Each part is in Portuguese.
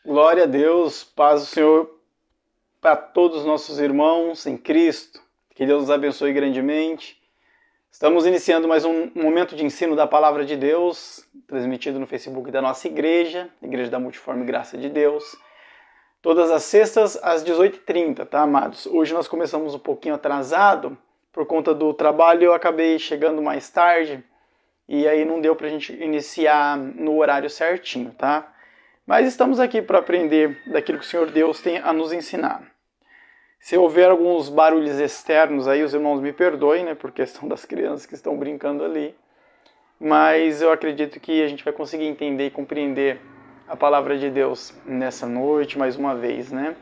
Glória a Deus, paz do Senhor para todos os nossos irmãos em Cristo. Que Deus nos abençoe grandemente. Estamos iniciando mais um momento de ensino da Palavra de Deus, transmitido no Facebook da nossa igreja, Igreja da Multiforme Graça de Deus. Todas as sextas às 18h30, tá, amados? Hoje nós começamos um pouquinho atrasado, por conta do trabalho eu acabei chegando mais tarde, e aí não deu pra gente iniciar no horário certinho, tá? Mas estamos aqui para aprender daquilo que o Senhor Deus tem a nos ensinar. Se houver alguns barulhos externos aí, os irmãos me perdoem, né, por questão das crianças que estão brincando ali. Mas eu acredito que a gente vai conseguir entender e compreender a palavra de Deus nessa noite, mais uma vez, né?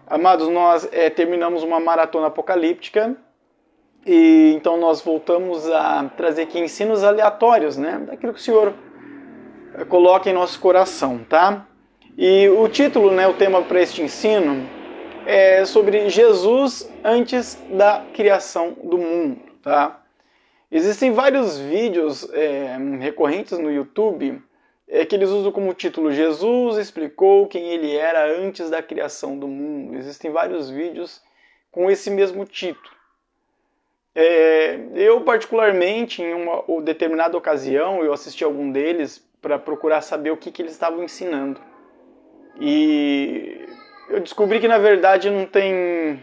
Amados, nós terminamos uma maratona apocalíptica e então nós voltamos a trazer aqui ensinos aleatórios, né, daquilo que o Senhor coloca em nosso coração, tá? E o título, né, o tema para este ensino é sobre Jesus antes da criação do mundo, tá? Existem vários vídeos recorrentes no YouTube que eles usam como título Jesus explicou quem ele era antes da criação do mundo. Existem vários vídeos com esse mesmo título. Eu particularmente, em uma determinada ocasião, eu assisti algum deles para procurar saber o que eles estavam ensinando. E eu descobri que, na verdade, não tem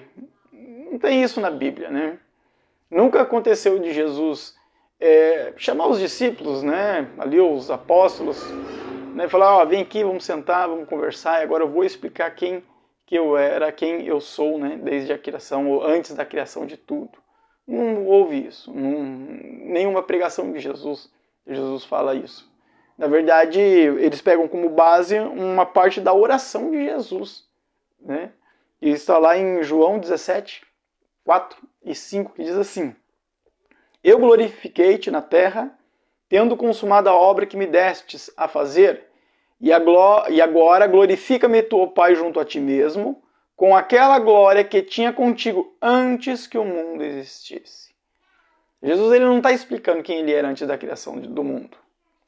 isso na Bíblia, né? Nunca aconteceu de Jesus chamar os discípulos, né? Ali os apóstolos, né? Falar, vem aqui, vamos sentar, vamos conversar, e agora eu vou explicar quem que eu era, quem eu sou, né? Desde a criação, ou antes da criação de tudo. Não houve isso. Nenhuma pregação de Jesus fala isso. Na verdade, eles pegam como base uma parte da oração de Jesus, né? E está lá em João 17, 4 e 5, que diz assim: Eu glorifiquei-te na terra, tendo consumado a obra que me destes a fazer, e agora glorifica-me tu, ó Pai, junto a ti mesmo, com aquela glória que tinha contigo antes que o mundo existisse. Jesus ele não está explicando quem ele era antes da criação do mundo.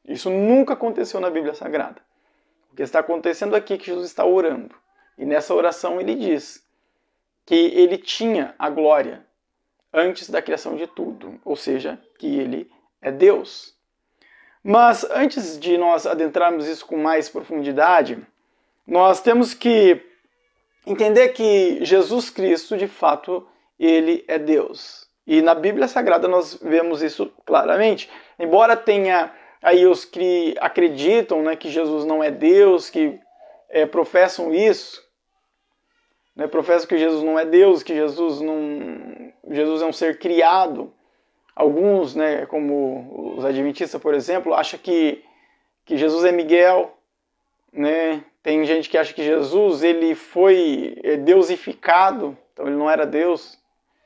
Isso nunca aconteceu na Bíblia Sagrada. O que está acontecendo aqui é que Jesus está orando. E nessa oração ele diz que ele tinha a glória antes da criação de tudo. Ou seja, que ele é Deus. Mas antes de nós adentrarmos isso com mais profundidade, nós temos que entender que Jesus Cristo, de fato, ele é Deus. E na Bíblia Sagrada nós vemos isso claramente. Embora tenha aí os que acreditam, né, que Jesus não é Deus, que professam isso, né, professam que Jesus não é Deus, que Jesus é um ser criado. Alguns, né, como os adventistas, por exemplo, acham que Jesus é Miguel, né? Tem gente que acha que Jesus ele foi deusificado, então ele não era Deus,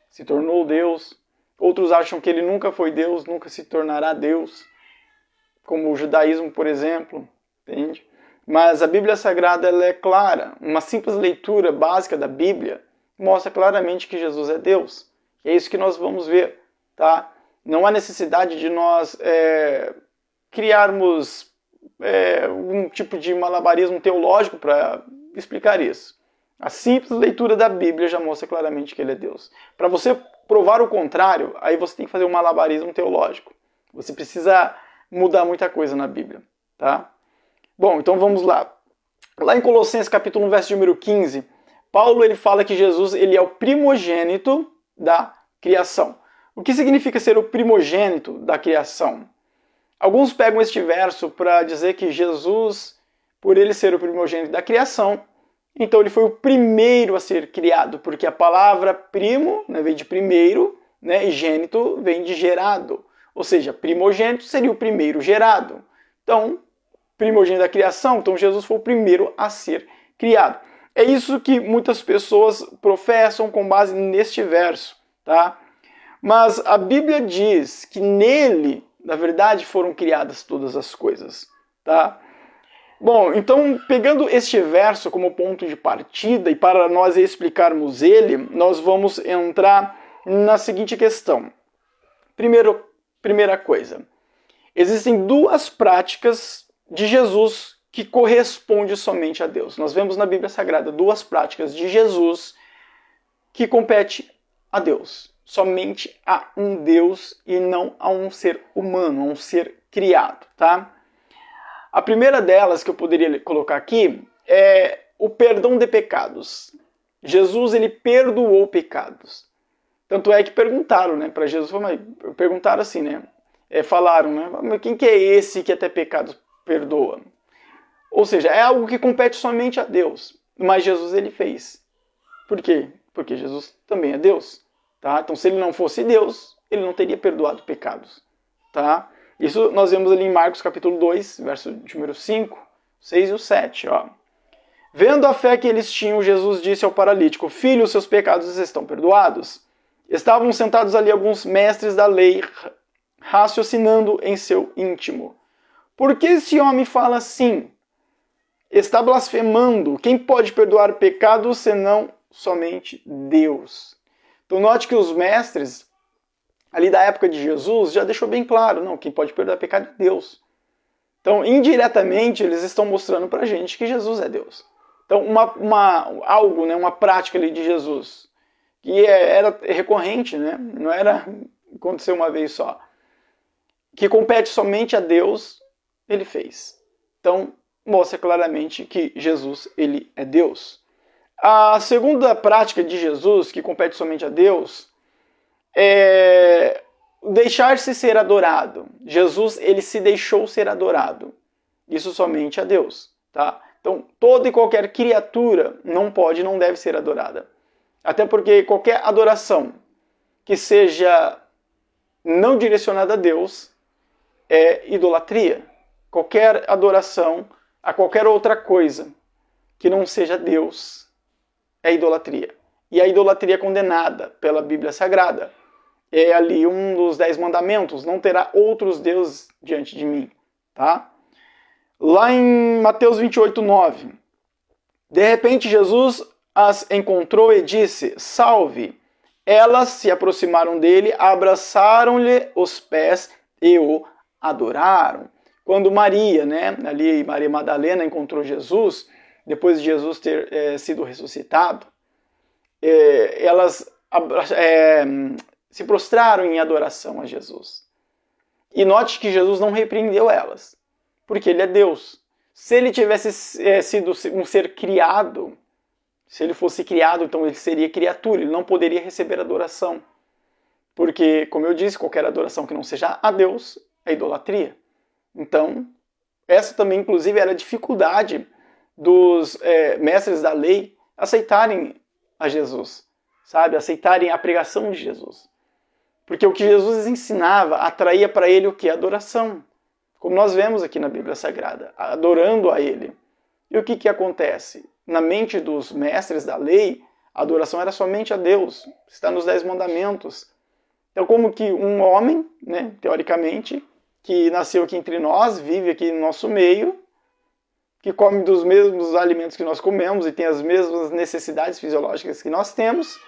se tornou Deus. Outros acham que ele nunca foi Deus, nunca se tornará Deus, como o judaísmo, por exemplo, entende? Mas a Bíblia Sagrada ela é clara. Uma simples leitura básica da Bíblia mostra claramente que Jesus é Deus. E é isso que nós vamos ver, tá? Não há necessidade de nós criarmos um tipo de malabarismo teológico para explicar isso. A simples leitura da Bíblia já mostra claramente que ele é Deus. Para você provar o contrário, aí você tem que fazer um malabarismo teológico. Você precisa mudar muita coisa na Bíblia, tá? Bom, então vamos lá. Lá em Colossenses capítulo 1, verso número 15, Paulo ele fala que Jesus ele é o primogênito da criação. O que significa ser o primogênito da criação? Alguns pegam este verso para dizer que Jesus, por ele ser o primogênito da criação, então ele foi o primeiro a ser criado, porque a palavra primo, né, vem de primeiro, né, e gênito vem de gerado. Ou seja, primogênito seria o primeiro gerado. Então, primogênito da criação, então Jesus foi o primeiro a ser criado. É isso que muitas pessoas professam com base neste verso, tá? Mas a Bíblia diz que nele, na verdade, foram criadas todas as coisas, tá? Bom, então, pegando este verso como ponto de partida e para nós explicarmos ele, nós vamos entrar na seguinte questão. Primeira coisa, existem duas práticas de Jesus que corresponde somente a Deus. Nós vemos na Bíblia Sagrada duas práticas de Jesus que compete a Deus. Somente a um Deus e não a um ser humano, a um ser criado, tá? A primeira delas que eu poderia colocar aqui é o perdão de pecados. Jesus, ele perdoou pecados. Tanto é que perguntaram, né, para Jesus, perguntaram assim, né, falaram, né, mas quem que é esse que até pecados perdoa? Ou seja, é algo que compete somente a Deus, mas Jesus, ele fez. Por quê? Porque Jesus também é Deus, tá? Então, se ele não fosse Deus, ele não teria perdoado pecados, tá? Isso nós vemos ali em Marcos capítulo 2, verso número 5, 6 e o 7, ó. Vendo a fé que eles tinham, Jesus disse ao paralítico, filho, os seus pecados estão perdoados. Estavam sentados ali alguns mestres da lei, raciocinando em seu íntimo. Por que esse homem fala assim? Está blasfemando. Quem pode perdoar pecados senão somente Deus? Então note que os mestres ali da época de Jesus já deixou bem claro, não, quem pode perdoar pecado é Deus. Então, indiretamente, eles estão mostrando pra gente que Jesus é Deus. Então, algo, né, uma prática ali de Jesus, que era recorrente, né, não era acontecer uma vez só, que compete somente a Deus, ele fez. Então, mostra claramente que Jesus, ele é Deus. A segunda prática de Jesus, que compete somente a Deus, é deixar-se ser adorado. Jesus, ele se deixou ser adorado. Isso somente a Deus, tá? Então, toda e qualquer criatura não pode, não deve ser adorada. Até porque qualquer adoração que seja não direcionada a Deus é idolatria. Qualquer adoração a qualquer outra coisa que não seja Deus é idolatria. E a idolatria é condenada pela Bíblia Sagrada. É ali um dos 10 mandamentos, não terá outros deuses diante de mim, tá? Lá em Mateus 28, 9, de repente Jesus as encontrou e disse, salve. Elas se aproximaram dele, abraçaram-lhe os pés e o adoraram. Quando Maria, né, ali Maria Madalena encontrou Jesus, depois de Jesus ter sido ressuscitado, elas se prostraram em adoração a Jesus. E note que Jesus não repreendeu elas, porque ele é Deus. Se ele tivesse sido um ser criado, se ele fosse criado, então ele seria criatura, ele não poderia receber adoração. Porque, como eu disse, qualquer adoração que não seja a Deus é idolatria. Então, essa também, inclusive, era a dificuldade dos mestres da lei aceitarem a Jesus, sabe? Aceitarem a pregação de Jesus. Porque o que Jesus ensinava atraía para ele o que? Adoração. Como nós vemos aqui na Bíblia Sagrada, adorando a ele. E o que acontece? Na mente dos mestres da lei, a adoração era somente a Deus. Está nos 10 mandamentos. Então, como que um homem, né, teoricamente, que nasceu aqui entre nós, vive aqui no nosso meio, que come dos mesmos alimentos que nós comemos e tem as mesmas necessidades fisiológicas que nós temos,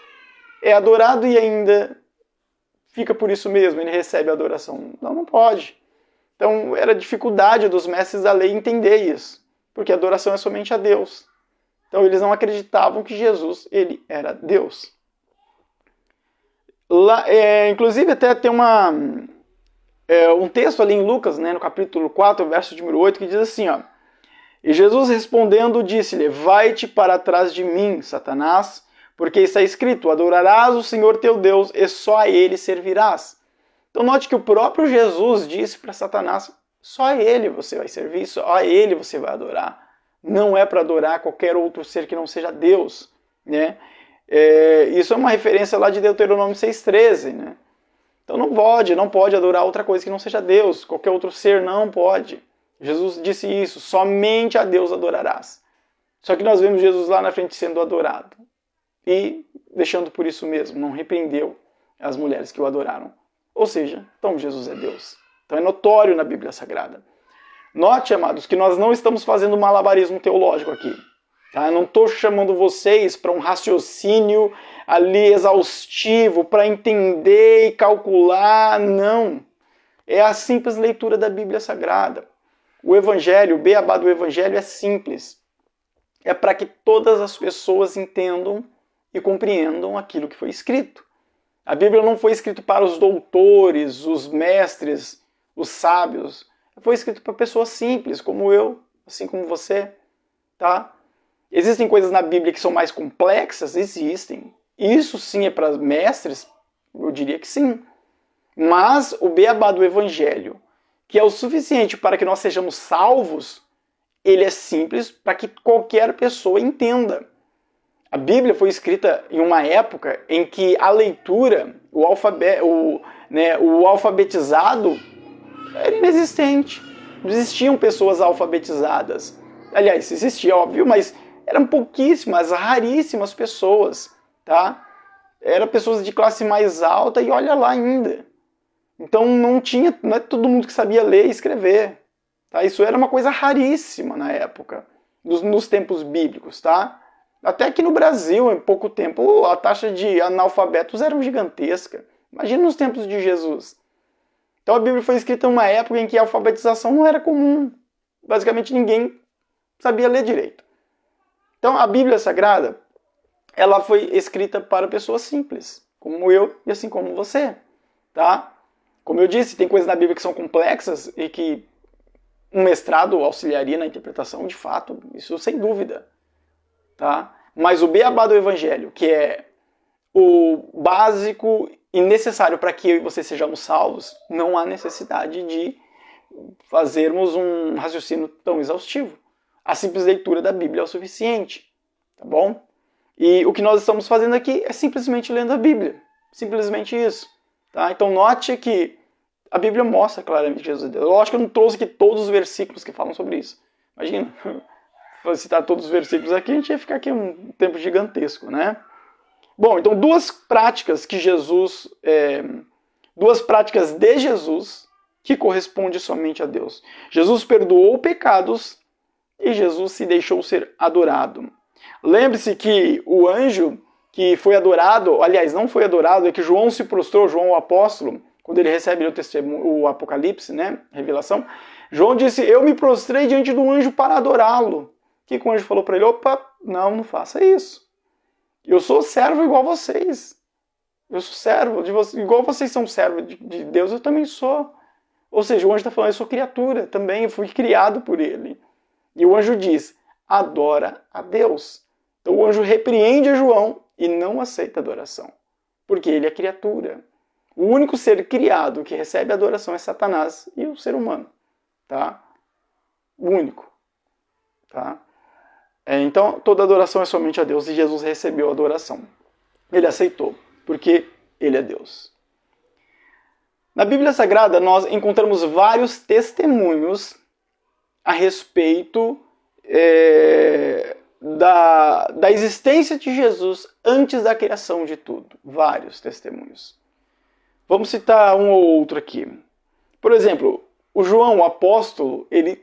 é adorado e ainda fica por isso mesmo, ele recebe a adoração. Não pode. Então, era dificuldade dos mestres da lei entender isso, porque a adoração é somente a Deus. Então, eles não acreditavam que Jesus, ele era Deus. Lá, inclusive, até tem um texto ali em Lucas, né, no capítulo 4, verso número 8, que diz assim, ó, e Jesus respondendo disse-lhe, vai-te para trás de mim, Satanás, porque está escrito, adorarás o Senhor teu Deus e só a ele servirás. Então note que o próprio Jesus disse para Satanás, só a ele você vai servir, só a ele você vai adorar. Não é para adorar qualquer outro ser que não seja Deus, né? Isso é uma referência lá de Deuteronômio 6,13, né? Então não pode adorar outra coisa que não seja Deus, qualquer outro ser não pode. Jesus disse isso, somente a Deus adorarás. Só que nós vemos Jesus lá na frente sendo adorado. E deixando por isso mesmo, não repreendeu as mulheres que o adoraram. Ou seja, então Jesus é Deus. Então é notório na Bíblia Sagrada. Note, amados, que nós não estamos fazendo malabarismo teológico aqui. Tá? Eu não estou chamando vocês para um raciocínio ali exaustivo, para entender e calcular, não. É a simples leitura da Bíblia Sagrada. O Evangelho, o beabá do Evangelho é simples. É para que todas as pessoas entendam e compreendam aquilo que foi escrito. A Bíblia não foi escrita para os doutores, os mestres, os sábios. Foi escrita para pessoas simples, como eu, assim como você. Tá? Existem coisas na Bíblia que são mais complexas? Existem. Isso sim é para mestres? Eu diria que sim. Mas o beabá do Evangelho, que é o suficiente para que nós sejamos salvos, ele é simples para que qualquer pessoa entenda. A Bíblia foi escrita em uma época em que a leitura, o alfabetizado era inexistente. Não existiam pessoas alfabetizadas. Aliás, existia, óbvio, mas eram pouquíssimas, raríssimas pessoas, tá? Eram pessoas de classe mais alta e olha lá ainda. Então não é todo mundo que sabia ler e escrever. Tá? Isso era uma coisa raríssima na época, nos tempos bíblicos, tá? Até aqui no Brasil, em pouco tempo, a taxa de analfabetos era gigantesca. Imagina nos tempos de Jesus. Então a Bíblia foi escrita em uma época em que a alfabetização não era comum. Basicamente ninguém sabia ler direito. Então a Bíblia Sagrada, ela foi escrita para pessoas simples, como eu e assim como você. Tá? Como eu disse, tem coisas na Bíblia que são complexas e que um mestrado auxiliaria na interpretação, de fato, isso sem dúvida. Tá? Mas o beabá do Evangelho, que é o básico e necessário para que eu e você sejamos salvos, não há necessidade de fazermos um raciocínio tão exaustivo. A simples leitura da Bíblia é o suficiente. Tá bom? E o que nós estamos fazendo aqui é simplesmente lendo a Bíblia. Simplesmente isso. Tá? Então note que a Bíblia mostra claramente que Jesus é Deus. Lógico que eu não trouxe aqui todos os versículos que falam sobre isso. Imagina, se citar todos os versículos aqui, a gente ia ficar aqui um tempo gigantesco, né? Bom, então duas práticas de Jesus que correspondem somente a Deus. Jesus perdoou pecados e Jesus se deixou ser adorado. Lembre-se que o anjo que foi adorado, aliás, não foi adorado, é que João se prostrou, João o apóstolo, quando ele recebe o Apocalipse, né, revelação, João disse, eu me prostrei diante do anjo para adorá-lo. O que o anjo falou para ele? Opa, não faça isso. Eu sou servo igual vocês. Eu sou servo de vocês. Igual vocês são servos de Deus, eu também sou. Ou seja, o anjo está falando, eu sou criatura também, eu fui criado por ele. E o anjo diz, adora a Deus. Então o anjo repreende a João e não aceita adoração. Porque ele é criatura. O único ser criado que recebe adoração é Satanás e o ser humano. Tá? O único. Tá? Então, toda adoração é somente a Deus e Jesus recebeu a adoração. Ele aceitou, porque ele é Deus. Na Bíblia Sagrada, nós encontramos vários testemunhos a respeito da existência de Jesus antes da criação de tudo. Vários testemunhos. Vamos citar um ou outro aqui. Por exemplo, o João, o apóstolo, ele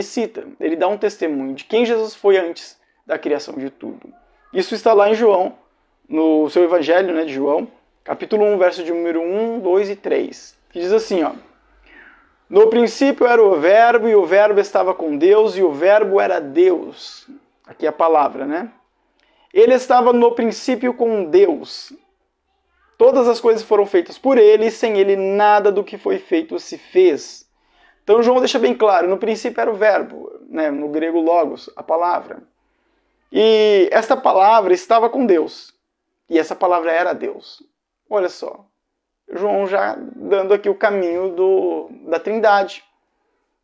cita, ele dá um testemunho de quem Jesus foi antes da criação de tudo. Isso está lá em João, no seu Evangelho, né, de João, capítulo 1, verso de número 1, 2 e 3. Que diz assim, ó. No princípio era o Verbo, e o Verbo estava com Deus, e o Verbo era Deus. Aqui é a palavra, né? Ele estava no princípio com Deus. Todas as coisas foram feitas por ele, e sem ele nada do que foi feito se fez. Então João deixa bem claro, no princípio era o verbo, né, no grego logos, a palavra. E esta palavra estava com Deus, e essa palavra era Deus. Olha só, João já dando aqui o caminho da Trindade.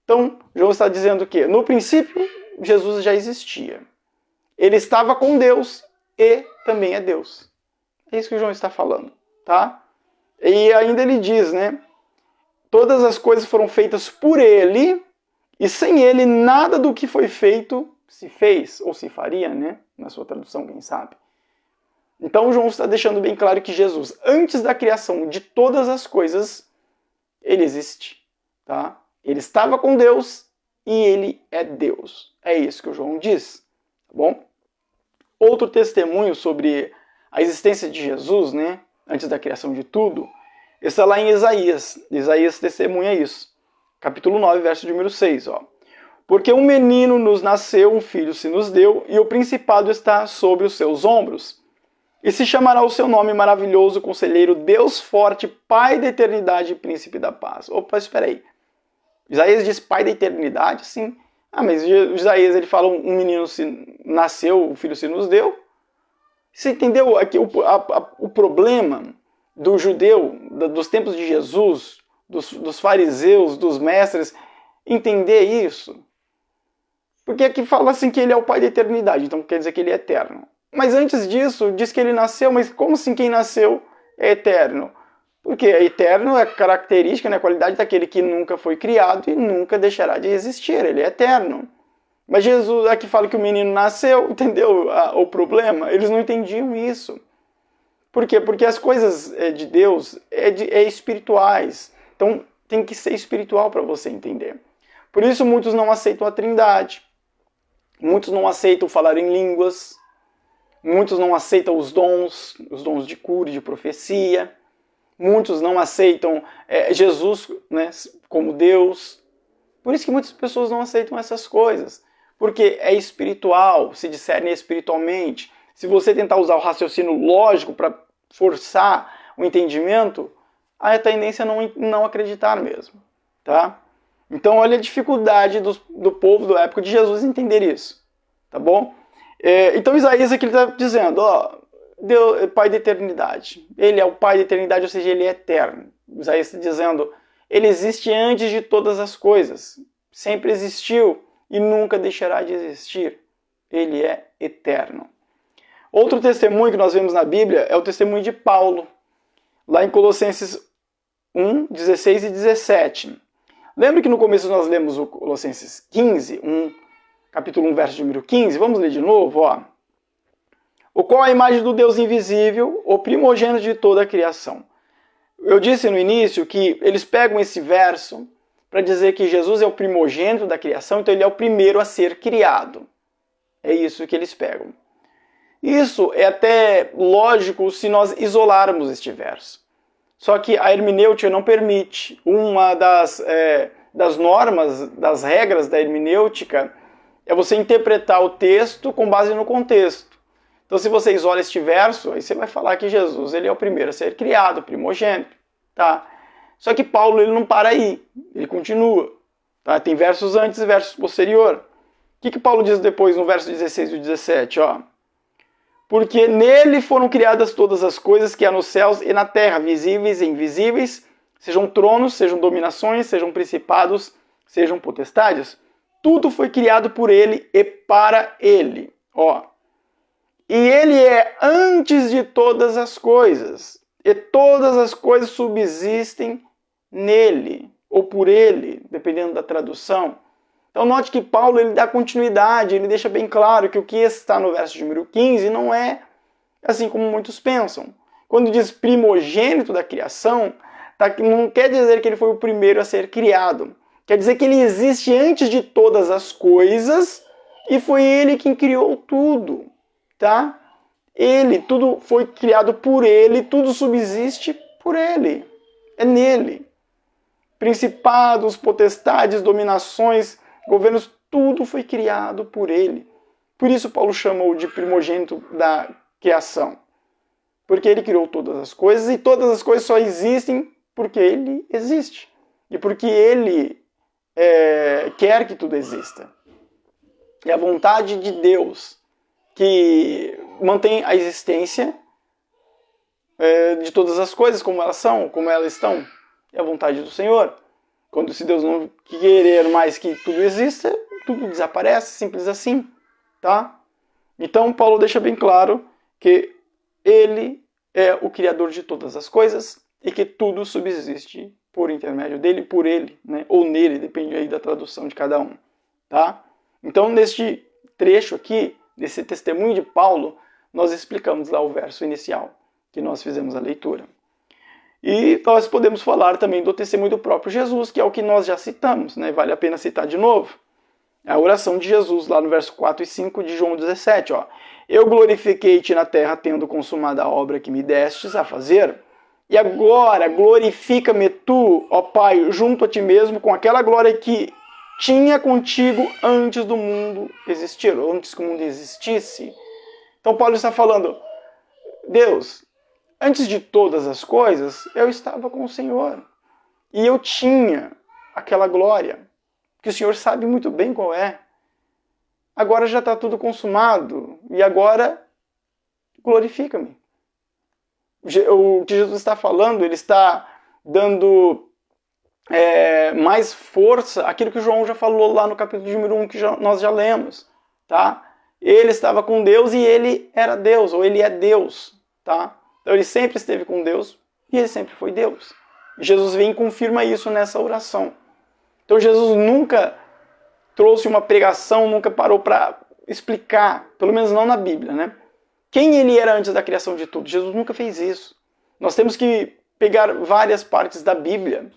Então João está dizendo que no princípio Jesus já existia. Ele estava com Deus e também é Deus. É isso que o João está falando. Tá? E ainda ele diz, né? Todas as coisas foram feitas por ele, e sem ele nada do que foi feito se fez, ou se faria, né? Na sua tradução, quem sabe. Então João está deixando bem claro que Jesus, antes da criação de todas as coisas, ele existe. Tá? Ele estava com Deus e ele é Deus. É isso que o João diz. Tá bom? Outro testemunho sobre a existência de Jesus, né? Antes da criação de tudo, está lá em Isaías. Isaías testemunha isso. capítulo 9, verso de número 6, ó. Porque um menino nos nasceu, um filho se nos deu, e o principado está sobre os seus ombros. E se chamará o seu nome maravilhoso, conselheiro, Deus forte, Pai da eternidade e príncipe da paz. Opa, espera aí. Isaías diz Pai da eternidade? Sim. Ah, mas Isaías ele fala um menino se nasceu, um filho se nos deu. Você entendeu aqui o problema do judeu, dos tempos de Jesus, dos fariseus, dos mestres, entender isso? Porque aqui fala assim que ele é o Pai da eternidade, então quer dizer que ele é eterno. Mas antes disso, diz que ele nasceu, mas como assim quem nasceu é eterno? Porque eterno é característica, né, a qualidade daquele que nunca foi criado e nunca deixará de existir, ele é eterno. Mas Jesus aqui fala que o menino nasceu, entendeu o problema? Eles não entendiam isso. Por quê? Porque as coisas de Deus é espirituais. Então tem que ser espiritual para você entender. Por isso muitos não aceitam a Trindade. Muitos não aceitam falar em línguas. Muitos não aceitam os dons de cura e de profecia. Muitos não aceitam Jesus, né, como Deus. Por isso que muitas pessoas não aceitam essas coisas. Porque é espiritual, se discerne espiritualmente. Se você tentar usar o raciocínio lógico para forçar o entendimento, a tendência é não acreditar mesmo. Tá? Então olha a dificuldade do povo da época de Jesus entender isso. Tá bom? Então Isaías aqui está dizendo, ó, Deus é Pai da eternidade. Ele é o Pai da eternidade, ou seja, ele é eterno. Isaías está dizendo, ele existe antes de todas as coisas. Sempre existiu e nunca deixará de existir. Ele é eterno. Outro testemunho que nós vemos na Bíblia é o testemunho de Paulo, lá em Colossenses 1, 16 e 17. Lembra que no começo nós lemos o Colossenses 15, capítulo 1, verso de número 15? Vamos ler de novo, ó. O qual é a imagem do Deus invisível, o primogênito de toda a criação. Eu disse no início que eles pegam esse verso para dizer que Jesus é o primogênito da criação, então ele é o primeiro a ser criado. É isso que eles pegam. Isso é até lógico se nós isolarmos este verso. Só que a hermenêutica não permite. Uma das normas, das regras da hermenêutica é você interpretar o texto com base no contexto. Então se você isola este verso, aí você vai falar que Jesus ele é o primeiro a ser criado, o primogênito. Tá? Só que Paulo ele não para aí, ele continua. Tá? Tem versos antes e versos posterior. O que Paulo diz depois no verso 16 e 17? Ó? Porque nele foram criadas todas as coisas que há nos céus e na terra, visíveis e invisíveis, sejam tronos, sejam dominações, sejam principados, sejam potestades. Tudo foi criado por ele e para ele. Ó. E ele é antes de todas as coisas. E todas as coisas subsistem nele, ou por ele, dependendo da tradução. Então note que Paulo ele dá continuidade, ele deixa bem claro que o que está no verso de número 15 não é assim como muitos pensam. Quando diz primogênito da criação, não quer dizer que ele foi o primeiro a ser criado. Quer dizer que ele existe antes de todas as coisas e foi ele quem criou tudo. Tá? Tudo foi criado por ele, tudo subsiste por ele. É nele. Principados, potestades, dominações, governos, tudo foi criado por ele. Por isso Paulo chamou de primogênito da criação. Porque ele criou todas as coisas e todas as coisas só existem porque ele existe. E porque ele quer que tudo exista. É a vontade de Deus que mantém a existência de todas as coisas como elas são, como elas estão. É a vontade do Senhor. Se Deus não querer mais que tudo exista, tudo desaparece, simples assim. Tá? Então Paulo deixa bem claro que ele é o Criador de todas as coisas e que tudo subsiste por intermédio dele, por ele, né? Ou nele, depende aí da tradução de cada um. Tá? Então neste trecho aqui, desse testemunho de Paulo, nós explicamos lá o verso inicial que nós fizemos a leitura. E nós podemos falar também do testemunho do próprio Jesus, que é o que nós já citamos, né? Vale a pena citar de novo. A oração de Jesus, lá no verso 4 e 5 de João 17. Ó. Eu glorifiquei-te na terra, tendo consumado a obra que me destes a fazer. E agora glorifica-me tu, ó Pai, junto a ti mesmo, com aquela glória que tinha contigo antes do mundo existir, ou antes que o mundo existisse. Então Paulo está falando, Deus, antes de todas as coisas, eu estava com o Senhor. E eu tinha aquela glória, que o Senhor sabe muito bem qual é. Agora já está tudo consumado, e agora glorifica-me. O que Jesus está falando, ele está dando mais força àquilo que João já falou lá no capítulo número 1, que nós já lemos. Tá? Ele estava com Deus e ele era Deus, ou ele é Deus. Tá? Então ele sempre esteve com Deus e ele sempre foi Deus. Jesus vem e confirma isso nessa oração. Então Jesus nunca trouxe uma pregação, nunca parou para explicar, pelo menos não na Bíblia, né? Quem ele era antes da criação de tudo. Jesus nunca fez isso. Nós temos que pegar várias partes da Bíblia,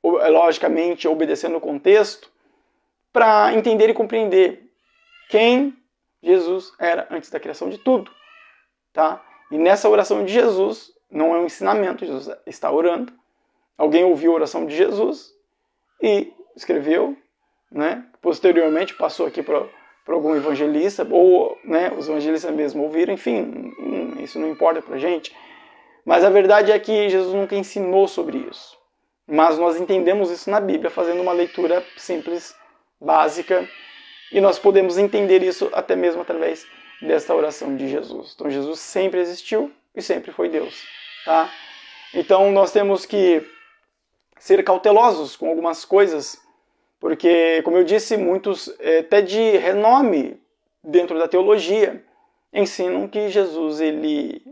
logicamente obedecendo o contexto, para entender e compreender quem Jesus era antes da criação de tudo. Tá? E nessa oração de Jesus, não é um ensinamento, Jesus está orando. Alguém ouviu a oração de Jesus e escreveu, né? Posteriormente passou aqui para algum evangelista, ou né, os evangelistas mesmo ouviram, enfim, isso não importa para a gente. Mas a verdade é que Jesus nunca ensinou sobre isso. Mas nós entendemos isso na Bíblia, fazendo uma leitura simples, básica, e nós podemos entender isso até mesmo através desta oração de Jesus. Então Jesus sempre existiu e sempre foi Deus. Tá? Então nós temos que ser cautelosos com algumas coisas, porque, como eu disse, muitos, até de renome dentro da teologia, ensinam que Jesus ele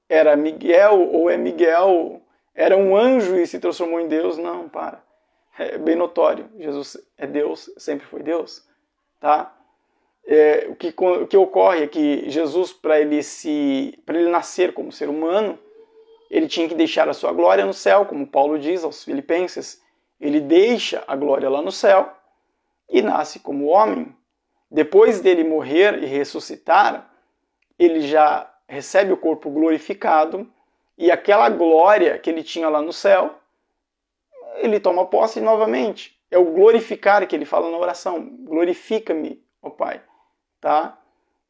era Miguel, ou é Miguel, era um anjo e se transformou em Deus. Não, para. É bem notório. Jesus é Deus, sempre foi Deus. Tá? O que ocorre é que Jesus, para ele nascer como ser humano, ele tinha que deixar a sua glória no céu, como Paulo diz aos Filipenses. Ele deixa a glória lá no céu e nasce como homem. Depois dele morrer e ressuscitar, ele já recebe o corpo glorificado e aquela glória que ele tinha lá no céu, ele toma posse novamente. É o glorificar que ele fala na oração. Glorifica-me, ó Pai. Tá?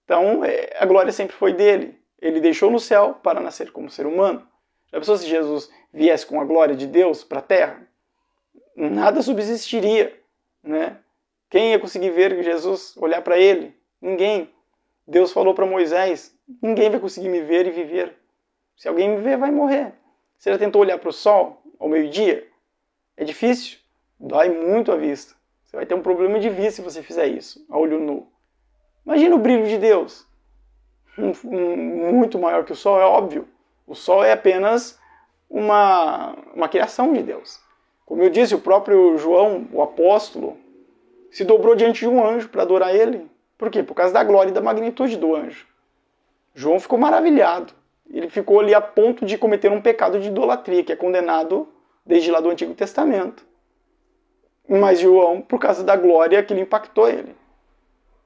Então, a glória sempre foi dele. Ele deixou no céu para nascer como ser humano. Já pensou se Jesus viesse com a glória de Deus para a terra? Nada subsistiria, né? Quem ia conseguir ver Jesus, olhar para ele? Ninguém. Deus falou para Moisés, ninguém vai conseguir me ver e viver. Se alguém me ver, vai morrer. Você já tentou olhar para o sol ao meio-dia? É difícil, dói muito a vista. Você vai ter um problema de vista se você fizer isso, a olho nu. Imagina o brilho de Deus. Muito maior que o sol, é óbvio. O sol é apenas uma criação de Deus. Como eu disse, o próprio João, o apóstolo, se dobrou diante de um anjo para adorar ele. Por quê? Por causa da glória e da magnitude do anjo. João ficou maravilhado. Ele ficou ali a ponto de cometer um pecado de idolatria, que é condenado desde lá do Antigo Testamento. Mas João, por causa da glória, aquilo impactou ele.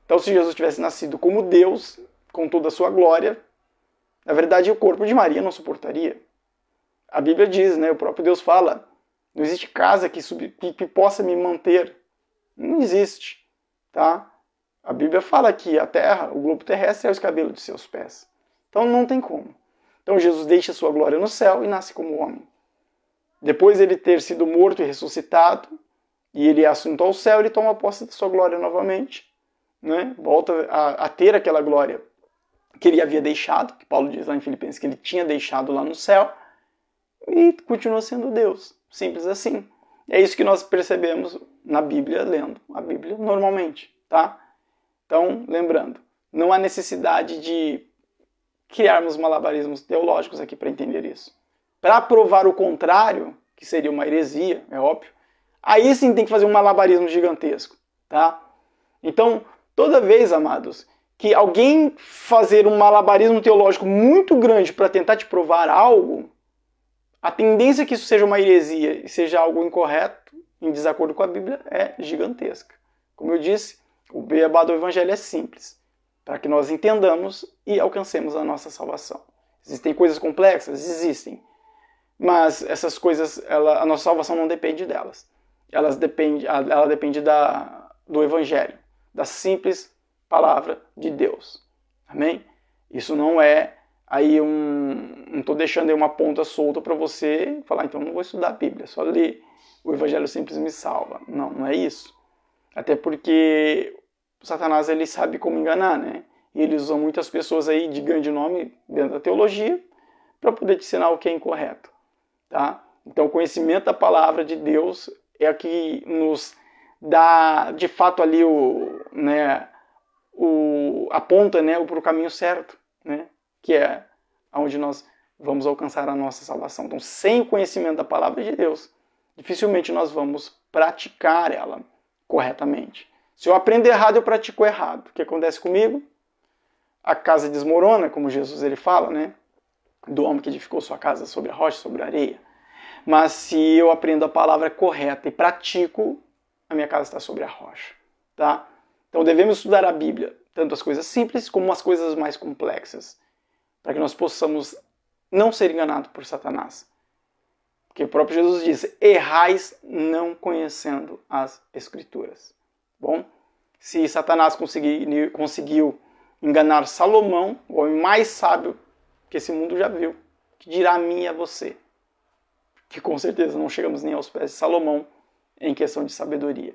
Então, se Jesus tivesse nascido como Deus, com toda a sua glória, na verdade, o corpo de Maria não suportaria. A Bíblia diz, né? O próprio Deus fala, não existe casa que possa me manter. Não existe, tá? A Bíblia fala que a terra, o globo terrestre, é o escabelo de seus pés. Então não tem como. Então Jesus deixa a sua glória no céu e nasce como homem. Depois de ele ter sido morto e ressuscitado, e ele é assunto ao céu, ele toma posse da sua glória novamente, né? Volta a ter aquela glória que ele havia deixado, que Paulo diz lá em Filipenses que ele tinha deixado lá no céu, e continua sendo Deus. Simples assim. É isso que nós percebemos na Bíblia, lendo a Bíblia normalmente, tá? Então, lembrando, não há necessidade de criarmos malabarismos teológicos aqui para entender isso. Para provar o contrário, que seria uma heresia, é óbvio, aí sim tem que fazer um malabarismo gigantesco, tá? Então, toda vez, amados, que alguém fazer um malabarismo teológico muito grande para tentar te provar algo, a tendência que isso seja uma heresia e seja algo incorreto, em desacordo com a Bíblia, é gigantesca. Como eu disse, o beabá do Evangelho é simples, para que nós entendamos e alcancemos a nossa salvação. Existem coisas complexas? Existem. Mas essas coisas, a nossa salvação não depende delas. Ela depende do Evangelho, da simples palavra de Deus. Amém? Isso não é aí não estou deixando aí uma ponta solta para você falar, então não vou estudar a Bíblia, só ler o Evangelho simples me salva. Não, não é isso. Até porque Satanás ele sabe como enganar, né? E ele usa muitas pessoas aí de grande nome dentro da teologia para poder te ensinar o que é incorreto. Tá? Então o conhecimento da palavra de Deus é o que nos dá de fato ali aponta, né, para o caminho certo, né, que é onde nós vamos alcançar a nossa salvação. Então, sem o conhecimento da palavra de Deus, dificilmente nós vamos praticar ela corretamente. Se eu aprendo errado, eu pratico errado. O que acontece comigo? A casa desmorona, como Jesus ele fala, né, do homem que edificou sua casa sobre a rocha, sobre a areia. Mas se eu aprendo a palavra correta e pratico, a minha casa está sobre a rocha. Tá? Então devemos estudar a Bíblia, tanto as coisas simples como as coisas mais complexas, para que nós possamos não ser enganados por Satanás. Porque o próprio Jesus diz, errais não conhecendo as Escrituras. Bom, se Satanás conseguiu enganar Salomão, o homem mais sábio que esse mundo já viu, que dirá a mim e a você, que com certeza não chegamos nem aos pés de Salomão em questão de sabedoria.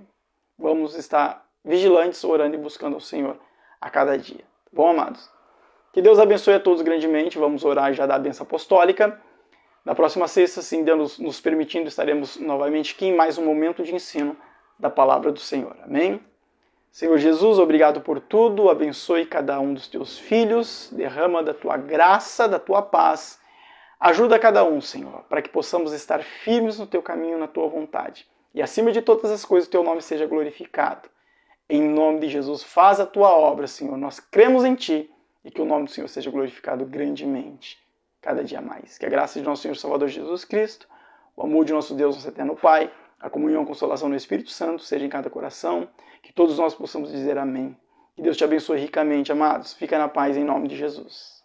Vamos estar vigilantes, orando e buscando ao Senhor a cada dia. Tá bom, amados? Que Deus abençoe a todos grandemente. Vamos orar e já dar a bênção apostólica. Na próxima sexta, se Deus nos permitindo, estaremos novamente aqui em mais um momento de ensino da palavra do Senhor. Amém? Senhor Jesus, obrigado por tudo. Abençoe cada um dos teus filhos. Derrama da tua graça, da tua paz. Ajuda cada um, Senhor, para que possamos estar firmes no teu caminho, na tua vontade. E acima de todas as coisas, o teu nome seja glorificado. Em nome de Jesus, faz a tua obra, Senhor. Nós cremos em ti e que o nome do Senhor seja glorificado grandemente, cada dia mais. Que a graça de nosso Senhor Salvador Jesus Cristo, o amor de nosso Deus, nosso eterno Pai, a comunhão e a consolação do Espírito Santo seja em cada coração, que todos nós possamos dizer amém. Que Deus te abençoe ricamente, amados. Fica na paz em nome de Jesus.